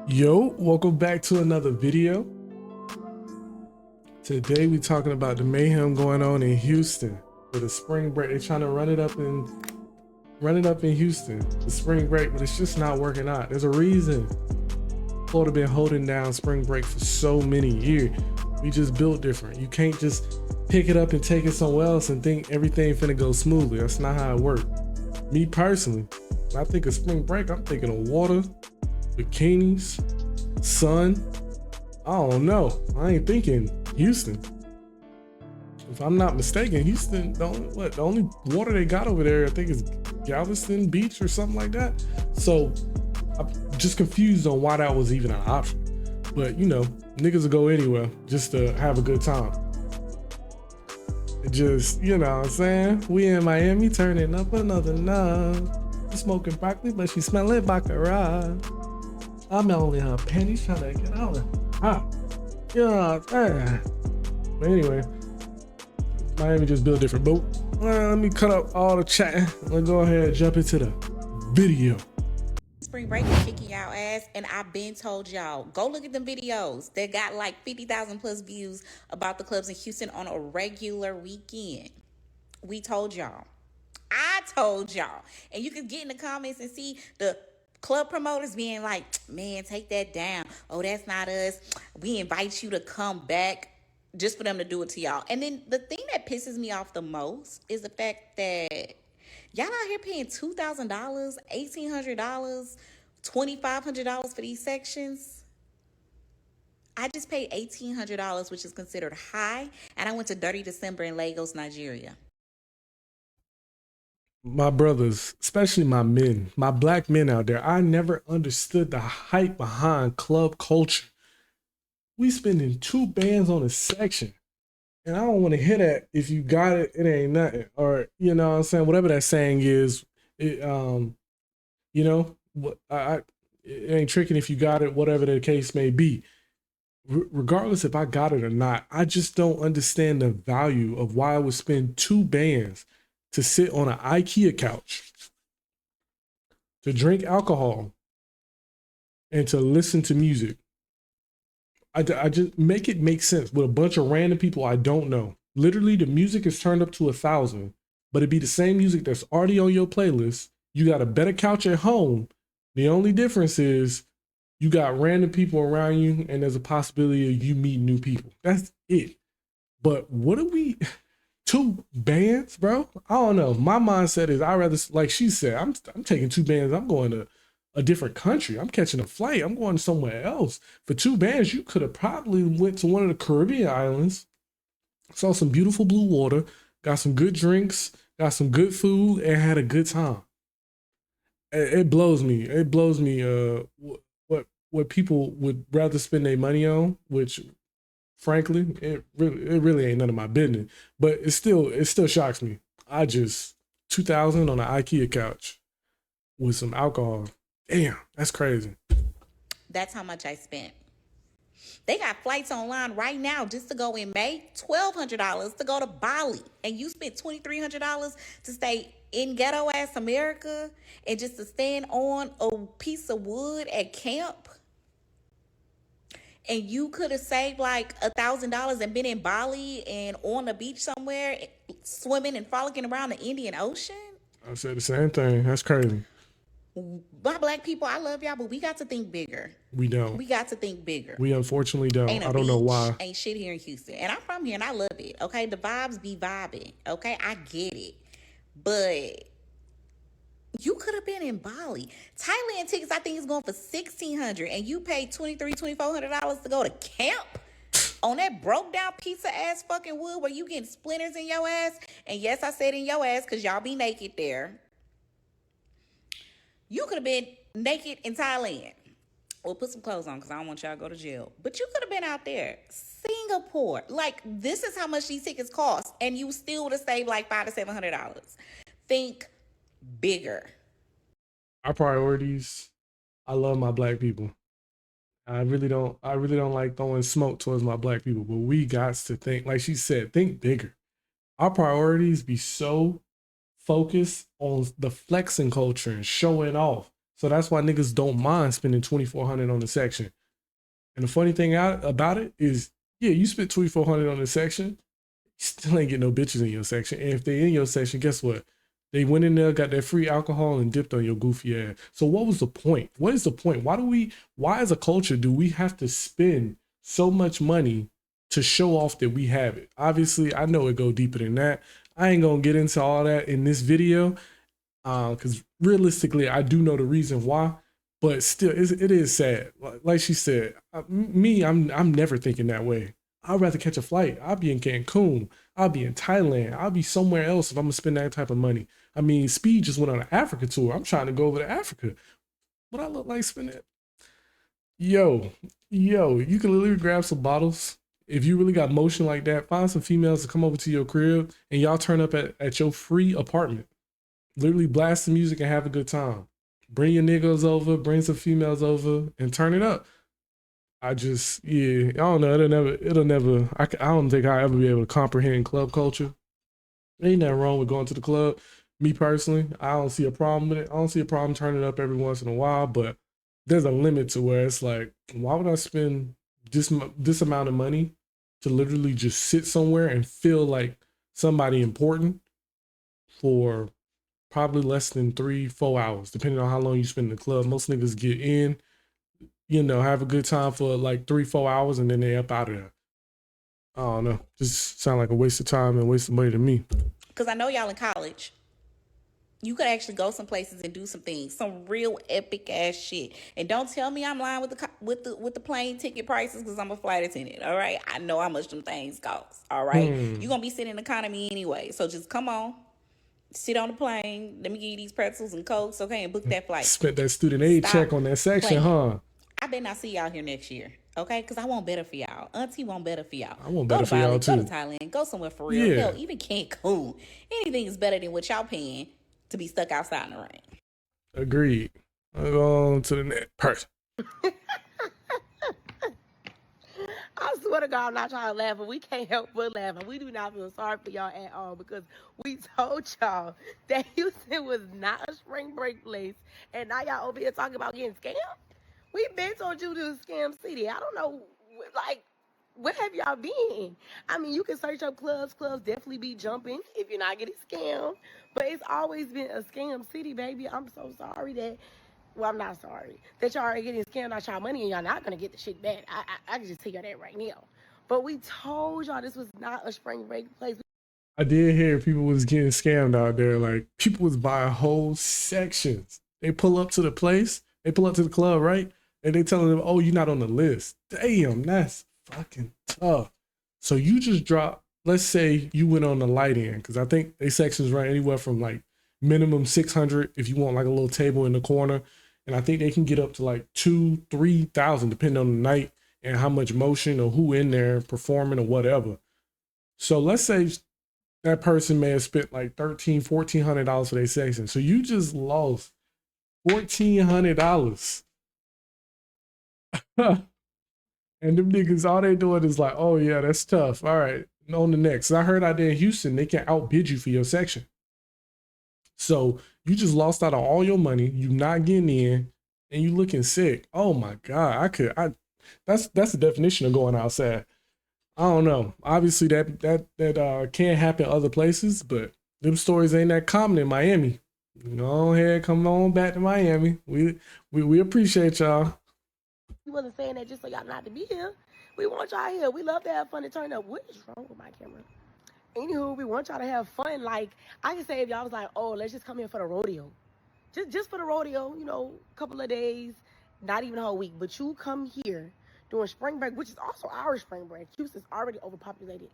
Yo, welcome back to another video. Today we talking about the mayhem going on in Houston for the spring break. They're trying to run it up in Houston, the spring break, but it's just not working out. There's a reason Florida been holding down spring break for so many years. We just built different. You can't just pick it up and take it somewhere else and think everything finna go smoothly. That's not how it works. Me personally, when I think of spring break, I'm thinking of water, bikinis, sun. I don't know. I ain't thinking Houston. If I'm not mistaken, Houston, the only water they got over there, I think, is Galveston Beach or something like that. So I'm just confused on why that was even an option. But you know, niggas will go anywhere just to have a good time. It just, you know what I'm saying? We in Miami turning up another knob. Smoking broccoli, but she smelling baccarat. I'm only her panties trying to get out of hot. You know what I'm saying? But anyway, Miami just built different boat. Let me cut up all the chatting. Let's go ahead and jump into the video. Spring break is kicking y'all ass, and I've been told y'all, go look at them videos. They got like 50,000 plus views about the clubs in Houston on a regular weekend. We told y'all. I told y'all. And you can get in the comments and see the club promoters being like, man, take that down. Oh, that's not us. We invite you to come back, just for them to do it to y'all. And then the thing that pisses me off the most is the fact that y'all out here paying $2,000, $1,800, $2,500 for these sections. I just paid $1,800, which is considered high, and I went to Dirty December in Lagos, Nigeria. My brothers, especially my men, my black men out there, I never understood the hype behind club culture. We spending 2 bands on a section. And I don't want to hear that. If you got it, it ain't nothing. Or, you know what I'm saying? Whatever that saying is, it, you know, it ain't tricking if you got it, whatever the case may be. Regardless if I got it or not, I just don't understand the value of why I would spend 2 bands to sit on an IKEA couch, to drink alcohol, and to listen to music. I just make it make sense with a bunch of random people I don't know. Literally, the music is turned up to 1,000, but it'd be the same music that's already on your playlist. You got a better couch at home. The only difference is you got random people around you, and there's a possibility of you meeting new people. That's it. But what are we? 2 bands, bro? I don't know. My mindset is I rather, like she said, I'm taking 2 bands. I'm going to a different country. I'm catching a flight. I'm going somewhere else. For 2 bands, you could have probably went to one of the Caribbean islands, saw some beautiful blue water, got some good drinks, got some good food, and had a good time. It blows me. It blows me what people would rather spend their money on, which frankly, it really ain't none of my business. But it still shocks me. I just 2,000 on an IKEA couch with some alcohol. Damn, that's crazy. That's how much I spent. They got flights online right now just to go in May, $1,200 to go to Bali. And you spent $2,300 to stay in ghetto ass America and just to stand on a piece of wood at camp. And you could have saved like $1,000 and been in Bali and on the beach somewhere, swimming and frolicking around the Indian Ocean. I said the same thing. That's crazy. My black people, I love y'all, but we got to think bigger. We don't. We got to think bigger. We unfortunately don't. Ain't a I don't know beach, why. ain't shit here in Houston. And I'm from here and I love it. Okay, the vibes be vibing. Okay, I get it. But you could have been in Bali. Thailand tickets, I think, is going for $1,600, and you paid $2,400 to go to camp on that broke down piece of ass fucking wood where you getting splinters in your ass. And yes, I said in your ass because y'all be naked there. You could have been naked in Thailand. Well, put some clothes on because I don't want y'all to go to jail. But you could have been out there. Singapore. Like, this is how much these tickets cost. And you still would have saved like $500 to $700. Think bigger. Our priorities. I love my black people. I really don't like throwing smoke towards my black people, but we got to think, like she said, think bigger. Our priorities be so focused on the flexing culture and showing off So that's why niggas don't mind spending 2,400 on the section. And the funny thing about it is, yeah, you spent 2,400 on the section, you still ain't get no bitches in your section. And if they in your section, guess what? They went in there, got that free alcohol, and dipped on your goofy ass. So what was the point? What is the point? Why as a culture do we have to spend so much money to show off that we have it? Obviously, I know it go deeper than that. I ain't gonna get into all that in this video, because realistically, I do know the reason why. But still, it is sad. Like she said, I'm never thinking that way. I'd rather catch a flight. I'll be in Cancun. I'll be in Thailand. I'll be somewhere else if I'm gonna spend that type of money. I mean, Speed just went on an Africa tour. I'm trying to go over to Africa. What I look like spending? Yo, you can literally grab some bottles. If you really got motion like that, find some females to come over to your crib and y'all turn up at your free apartment. Literally blast the music and have a good time. Bring your niggas over, bring some females over, and turn it up. I don't know. I don't think I'll ever be able to comprehend club culture. Ain't nothing wrong with going to the club. Me personally, I don't see a problem with it. I don't see a problem turning up every once in a while, but there's a limit to where it's like, why would I spend this amount of money to literally just sit somewhere and feel like somebody important for probably less than 3-4 hours, depending on how long you spend in the club. Most niggas get in, have a good time for like 3-4 hours, and then they up out of there. I don't know. Just sound like a waste of time and waste of money to me. Because I know y'all in college. You could actually go some places and do some things, some real epic ass shit. And don't tell me I'm lying with the plane ticket prices, because I'm a flight attendant. All right, I know how much them things cost. All right, you're gonna be sitting in economy anyway, so just come on, sit on the plane. Let me give you these pretzels and cokes, okay, and book that flight. Spent that student aid check on that section, huh? I bet not see y'all here next year, okay? Because I want better for y'all. Auntie want better for y'all. I want better for y'all too. Go to Thailand. Go somewhere for real. Yeah. Hell, even Cancun. Anything is better than what y'all paying to be stuck outside in the rain. Agreed. I'll go on to the next person. I swear to God, I'm not trying to laugh, but we can't help but laugh. And we do not feel sorry for y'all at all, because we told y'all that Houston was not a spring break place. And now y'all over here talking about getting scammed? We've been told you to scam city. I don't know, like, where have y'all been? I mean, you can search up clubs. Clubs definitely be jumping if you're not getting scammed. But it's always been a scam city, baby. I'm so sorry that, well, I'm not sorry that y'all are getting scammed out y'all money and y'all not going to get the shit back. I can just tell y'all that right now. But we told y'all this was not a spring break place. I did hear people was getting scammed out there. Like, people was buying whole sections. They pull up to the place. They pull up to the club, right? And they telling them, oh, you're not on the list. Damn, that's fucking tough. So you just drop, let's say you went on the light end, because I think they sections run anywhere from like minimum 600 if you want like a little table in the corner. And I think they can get up to like 2,000-3,000 depending on the night and how much motion or who in there performing or whatever. So let's say that person may have spent like $1,300-$1,400 for their section. So you just lost $1,400. And them niggas, all they doing is like, oh yeah, that's tough. All right, on the next. I heard out there in Houston, they can outbid you for your section. So you just lost out on all your money. You not getting in, and you looking sick. Oh my God, that's the definition of going outside. I don't know. Obviously that can't happen other places, but them stories ain't that common in Miami. Go ahead, come on back to Miami. We appreciate y'all. We wasn't saying that just so y'all not to be here. We want y'all here. We love to have fun and turn up. What is wrong with my camera? Anywho, we want y'all to have fun. Like, I can say if y'all was like, oh, let's just come here for the rodeo. Just for the rodeo, a couple of days, not even a whole week. But you come here during spring break, which is also our spring break. Houston's already overpopulated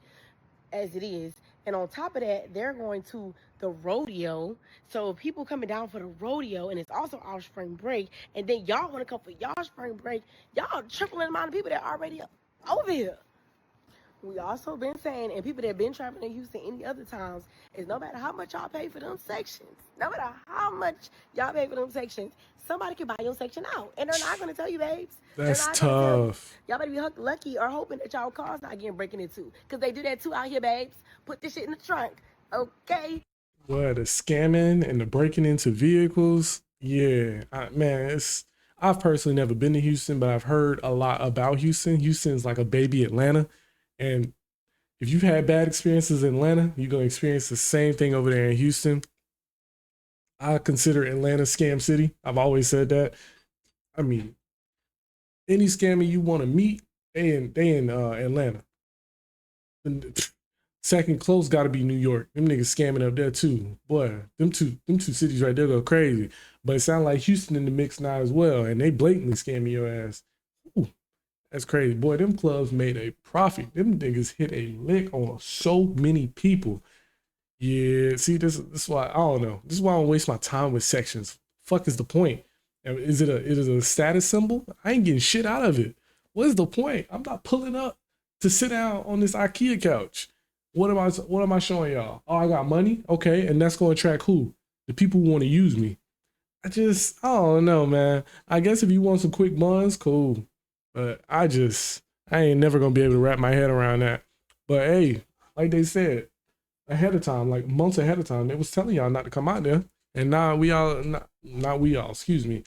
as it is. And on top of that, they're going to the rodeo. So people coming down for the rodeo, and it's also our spring break, and then y'all want to come for y'all spring break, y'all tripling the amount of people that are already over here. We also been saying, and people that been traveling in Houston any other times, is no matter how much y'all pay for them sections, no matter how much y'all pay for them sections, somebody can buy your section out. And they're not going to tell you, babes. That's tough. Y'all better be lucky or hoping that y'all cars not getting breaking into. Because they do that too out here, babes. Put this shit in the trunk, okay? What, the scamming and the breaking into vehicles? Yeah, man, I've personally never been to Houston, but I've heard a lot about Houston. Houston's like a baby Atlanta, and if you've had bad experiences in Atlanta, you're gonna experience the same thing over there in Houston. I consider Atlanta scam city. I've always said that. I mean, any scammer you want to meet, they in Atlanta. And second close got to be New York. Them niggas scamming up there too. Boy, them two cities right there go crazy. But it sounds like Houston in the mix now as well, and they blatantly scamming your ass. Ooh, that's crazy. Boy, them clubs made a profit. Them niggas hit a lick on so many people. Yeah, see, this is why I don't know. This is why I don't waste my time with sections. Fuck is the point? Is it a status symbol? I ain't getting shit out of it. What is the point? I'm not pulling up to sit down on this IKEA couch. What am I showing y'all? Oh, I got money? Okay, and that's gonna attract who? The people who want to use me. I don't know, man. I guess if you want some quick buns, cool. But I ain't never gonna be able to wrap my head around that. But hey, like they said, ahead of time, like months ahead of time. They was telling y'all not to come out there, and now not we all. Excuse me.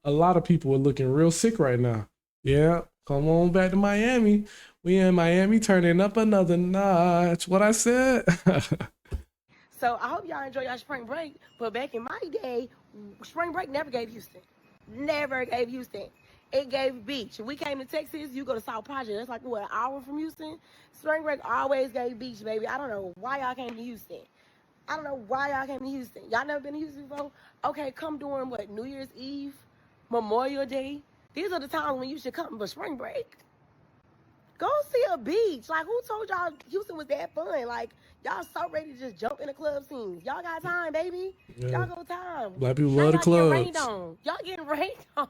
A lot of people are looking real sick right now. Yeah, come on back to Miami. We in Miami, turning up another notch. What I said. So I hope y'all enjoy y'all spring break. But back in my day, spring break never gave Houston. Never gave Houston. It gave beach. We came to Texas, you go to South Project. That's like what, an hour from Houston? Spring break always gave beach, baby. I don't know why y'all came to Houston. I don't know why y'all came to Houston. Y'all never been to Houston before? Okay, come during what, New Year's Eve, Memorial Day. These are the times when you should come for spring break. Go see a beach. Like, who told y'all Houston was that fun? Like, y'all so ready to just jump in the club scenes. Y'all got time, baby. Yeah. Y'all got time. Black people How love the y'all getting rained clubs. on? Y'all getting rained on.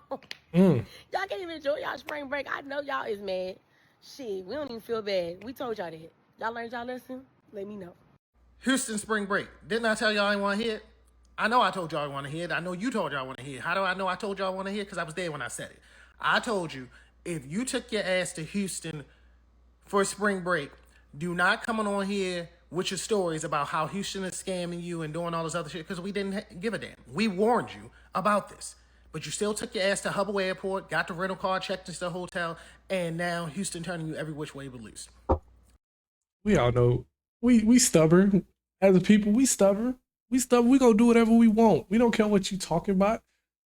Mm. Y'all can't even enjoy y'all spring break. I know y'all is mad. Shit, we don't even feel bad. We told y'all that. Y'all learned y'all lesson? Let me know. Houston spring break. Didn't I tell y'all I want to hear it? I know I told y'all I want to hear it. I know you told y'all I want to hear it. How do I know I told y'all I want to hear it? Because I was there when I said it. I told you, if you took your ass to Houston for spring break, do not come on here with your stories about how Houston is scamming you and doing all this other shit, because we didn't give a damn. We warned you about this. But you still took your ass to Hubble Airport, got the rental car, checked into the hotel, and now Houston turning you every which way but loose. We all know we stubborn as a people. We stubborn. We stubborn. We gonna do whatever we want. We don't care what you talking about.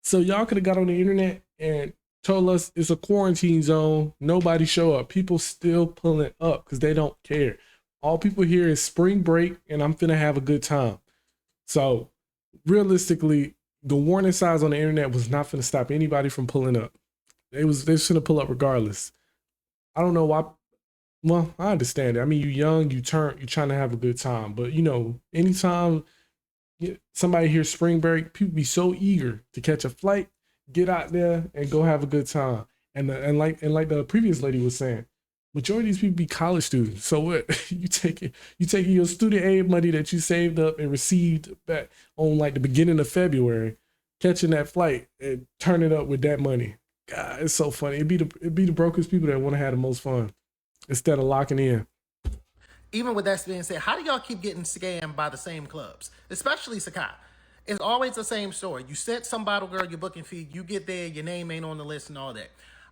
So y'all could have got on the internet and told us it's a quarantine zone. Nobody show up. People still pulling up because they don't care. All people hear is spring break, and I'm finna have a good time. So realistically, the warning signs on the internet was not finna stop anybody from pulling up. They was finna pull up regardless. I don't know why. Well, I understand it. I mean, you young, you're trying to have a good time. But anytime somebody hears spring break, people be so eager to catch a flight, get out there, and go have a good time. And like the previous lady was saying, majority of these people be college students. So what you taking your student aid money that you saved up and received back on like the beginning of February, catching that flight and turning up with that money. God, it's so funny. It'd be the brokest people that want to have the most fun instead of locking in. Even with that being said, how do y'all keep getting scammed by the same clubs, especially Sakai? It's always the same story. You sent some bottle girl your booking fee, you get there, your name ain't on the list and all that.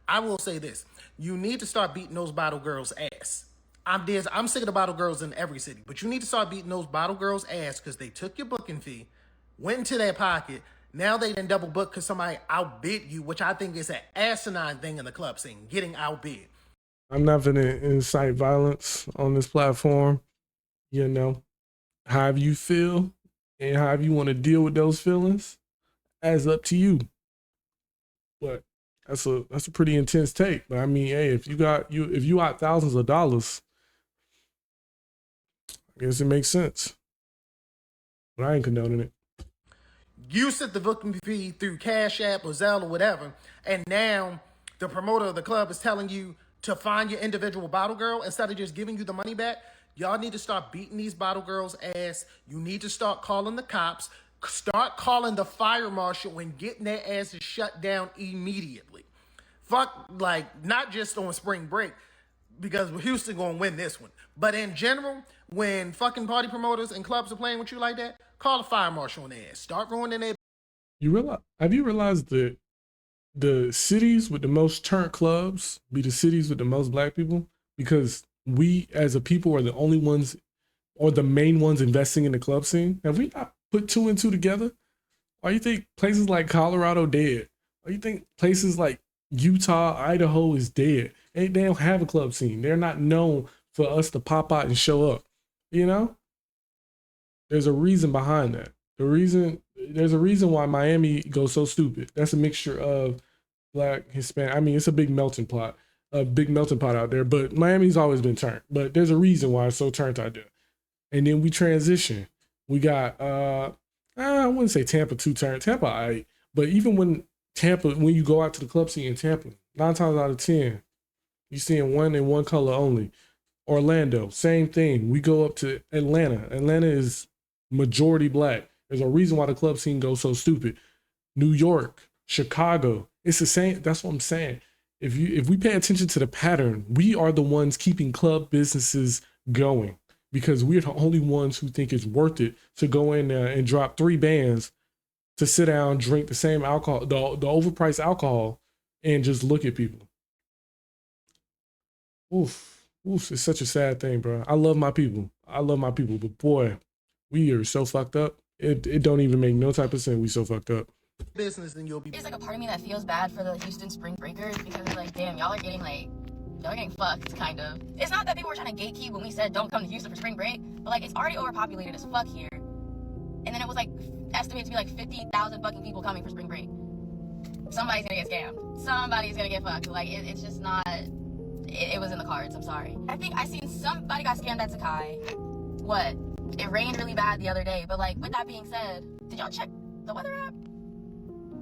I will say this: you need to start beating those bottle girls' ass. I'm sick of the bottle girls in every city, but you need to start beating those bottle girls' ass because they took your booking fee, went into their pocket. Now they didn't double book because somebody outbid you, which I think is an asinine thing in the club scene, getting outbid. I'm not gonna incite violence on this platform. You know, however you feel and however you want to deal with those feelings, as up to you. But that's a pretty intense take. But I mean, hey, if you out thousands of dollars, I guess it makes sense. But I ain't condoning it. You set the booking fee through Cash App or Zelle or whatever, and now the promoter of the club is telling you to find your individual bottle girl instead of just giving you the money back. Y'all need to start beating these bottle girls' ass. You need to start calling the cops, start calling the fire marshal, and getting their asses shut down immediately. Fuck, like, not just on spring break, because Houston gonna win this one. But in general, when fucking party promoters and clubs are playing with you like that, call a fire marshal on their ass. Start ruining their Have you realized that the cities with the most turned clubs be the cities with the most black people? Because we as a people are the only ones or the main ones investing in the club scene. Have we not put two and two together? Why you think places like Colorado dead? Why you think places like Utah, Idaho is dead? They don't have a club scene. They're not known for us to pop out and show up. You know, there's a reason behind that. There's a reason why Miami goes so stupid. That's a mixture of black, Hispanic. I mean, it's a big melting pot out there. But Miami's always been turned. But there's a reason why it's so turned out there. And then we transition. We got I wouldn't say Tampa too turned. Tampa, but even when you go out to the club scene in Tampa, 9 times out of 10, you're seeing one in one color only. Orlando, same thing. We go up to Atlanta. Atlanta is majority black. There's a reason why the club scene goes so stupid. New York, Chicago, it's the same. That's what I'm saying. If we pay attention to the pattern, we are the ones keeping club businesses going because we're the only ones who think it's worth it to go in there and drop 3 bands to sit down, drink the same alcohol, the overpriced alcohol, and just look at people. Oof, it's such a sad thing, bro. I love my people, but boy, we are so fucked up. It don't even make no type of sense. We so fucked up. Business, and you'll be. There's like a part of me that feels bad for the Houston Spring Breakers because it's like, damn, y'all are getting fucked, kind of. It's not that people were trying to gatekeep when we said don't come to Houston for spring break, but like it's already overpopulated as fuck here. And then it was like estimated to be like 50,000 fucking people coming for spring break. Somebody's gonna get scammed. Somebody's gonna get fucked. Like it's just not. It was in the cards. I'm sorry. I think I seen somebody got scammed at Sakai. What? It rained really bad the other day, but like with that being said, did y'all check the weather app?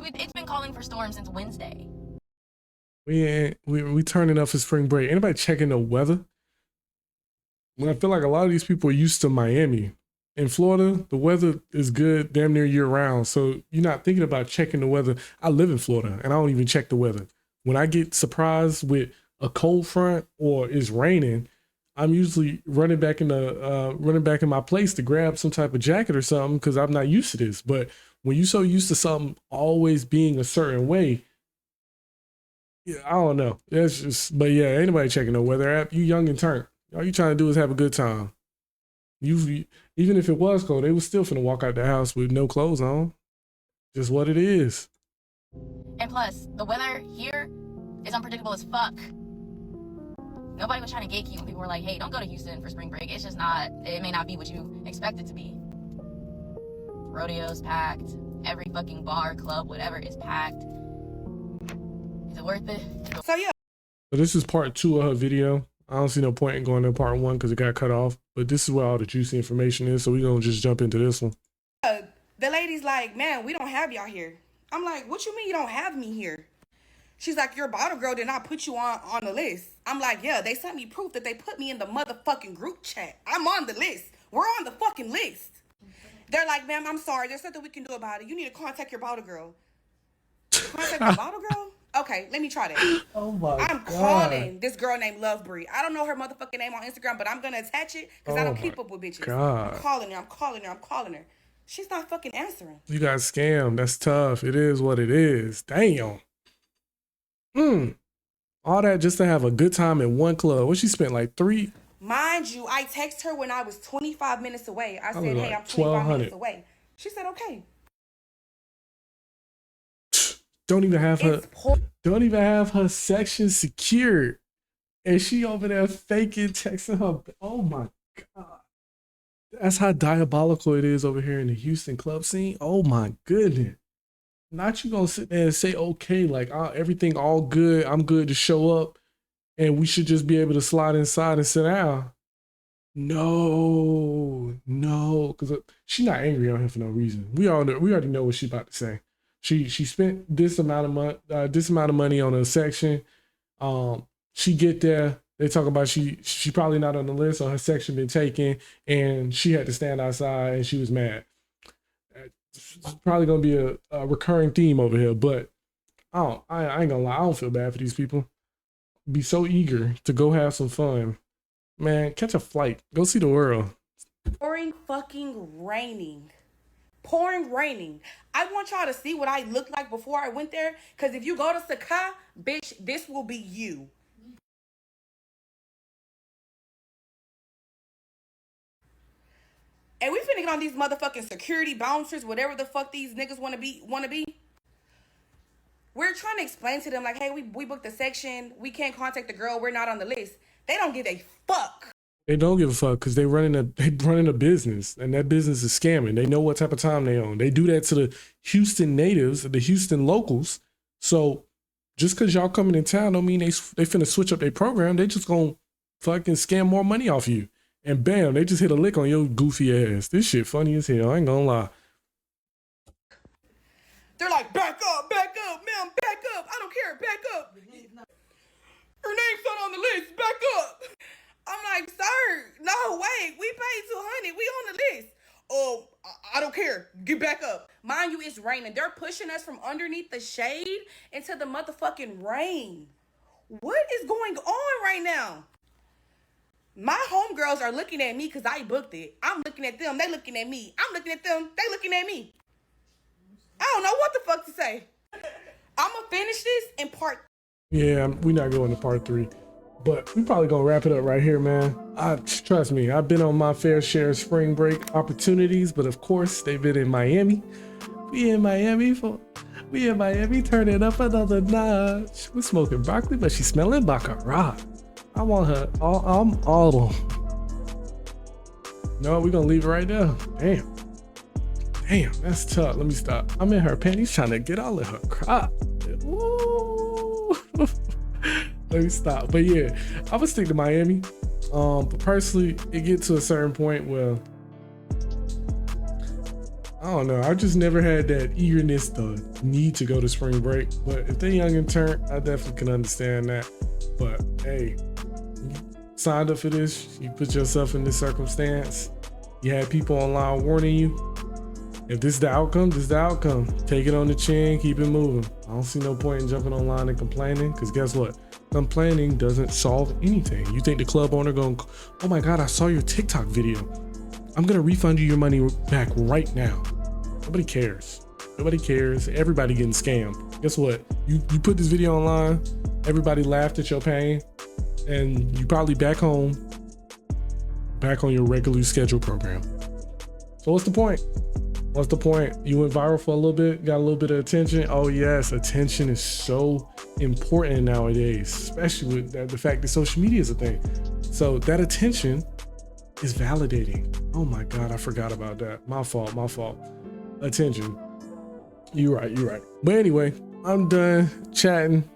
It's been calling for storms since Wednesday. We turning up for spring break. Anybody checking the weather? Well, I feel like a lot of these people are used to Miami. In Florida, the weather is good damn near year round. So you're not thinking about checking the weather. I live in Florida and I don't even check the weather. When I get surprised with a cold front or it's raining, I'm usually running back in my place to grab some type of jacket or something because I'm not used to this. But when you're so used to something always being a certain way, yeah, I don't know. That's just, but yeah, ain't nobody checking the weather app. You young and turned. All you trying to do is have a good time. Even if it was cold, they was still finna walk out the house with no clothes on. Just what it is. And plus, the weather here is unpredictable as fuck. Nobody was trying to gatekeep when people were like, hey, don't go to Houston for spring break. It's just not, it may not be what you expect it to be. Rodeo's packed. Every fucking bar, club, whatever is packed. Is it worth it? So yeah. So this is part 2 of her video. I don't see no point in going to part 1 because it got cut off. But this is where all the juicy information is. So we're going to just jump into this one. The lady's like, man, we don't have y'all here. I'm like, what you mean you don't have me here? She's like, your bottle girl did not put you on the list. I'm like, yeah, they sent me proof that they put me in the motherfucking group chat. I'm on the list. We're on the fucking list. They're like, ma'am, I'm sorry. There's nothing we can do about it. You need to contact your bottle girl. Contact your bottle girl? Okay, let me try that. Oh my God. I'm calling this girl named Lovebury. I don't know her motherfucking name on Instagram, but I'm going to attach it because I don't keep up with bitches. God. I'm calling her. She's not fucking answering. You got scammed. That's tough. It is what it is. Damn. All that just to have a good time in one club. What she spent like 3? Mind you, I texted her when I was 25 minutes away. I said, like hey, I'm 25 minutes away. She said, okay. Don't even have her section secured. And she over there faking texting her. Oh my God. That's how diabolical it is over here in the Houston club scene. Oh my goodness. Not you gonna sit there and say, okay, like everything all good. I'm good to show up and we should just be able to slide inside and sit down. No, because she's not angry on him for no reason. We already know what she's about to say. She spent this amount of money on a section. She get there. They talk about she probably not on the list or her section been taken and she had to stand outside and she was mad. It's probably gonna be a recurring theme over here, but I ain't gonna lie, I don't feel bad for these people. Be so eager to go have some fun. Man, catch a flight. Go see the world. Pouring fucking raining. pouring, raining. I want y'all to see what I looked like before I went there. Because if you go to Sakai, bitch, this will be you. And we finna get on these motherfucking security bouncers, whatever the fuck these niggas wanna be. We're trying to explain to them like, hey, we booked the section. We can't contact the girl. We're not on the list. They don't give a fuck. They don't give a fuck because they running a business, and that business is scamming. They know what type of time they own. They do that to the Houston natives, the Houston locals. So just because y'all coming in town don't mean they finna switch up their program. They just gonna fucking scam more money off you. And bam, they just hit a lick on your goofy ass. This shit funny as hell. I ain't gonna lie. They're like, back up, ma'am, back up. I don't care, back up. Her name's not on the list, back up. I'm like, sir, no, wait, we paid $200, we on the list. Oh, I don't care, get back up. Mind you, it's raining. They're pushing us from underneath the shade into the motherfucking rain. What is going on right now? My homegirls are looking at me because I booked it. I'm looking at them, they looking at me. I'm looking at them, they looking at me. I don't know what the fuck to say. I'm gonna finish this in part. Yeah, we're not going to part 3, but we probably gonna wrap it up right here, man. Trust me, I've been on my fair share of spring break opportunities, but of course they've been in Miami. We in Miami turning up another notch. We're smoking broccoli, but she's smelling baccarat. I want her all. No, we're gonna leave it right there. Damn, that's tough. Let me stop. I'm in her panties trying to get all of her crop. Ooh. Let me stop. But yeah, I would stick to Miami. But personally, it gets to a certain point where I don't know. I just never had that eagerness, the need to go to spring break. But if they're young and turnt, I definitely can understand that. But hey, you signed up for this. You put yourself in this circumstance. You had people online warning you. If this is the outcome, this is the outcome. Take it on the chin, keep it moving. I don't see no point in jumping online and complaining, because guess what? Complaining doesn't solve anything. You think the club owner going, oh my God, I saw your TikTok video. I'm gonna refund you your money back right now. Nobody cares. Nobody cares. Everybody getting scammed. Guess what? You put this video online, everybody laughed at your pain, and you probably back on your regularly scheduled program. So what's the point? What's the point? You went viral for a little bit, got a little bit of attention. Oh yes, attention is so important nowadays, especially with the fact that social media is a thing. So that attention is validating. Oh my God, I forgot about that. My fault. Attention. You're right. But anyway, I'm done chatting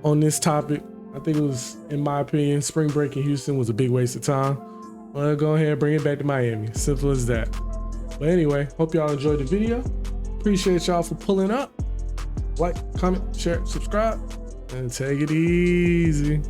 on this topic. I think it was, in my opinion, spring break in Houston was a big waste of time. Well, go ahead and bring it back to Miami. Simple as that. But anyway, hope y'all enjoyed the video. Appreciate y'all for pulling up. Like, comment, share, subscribe, and take it easy.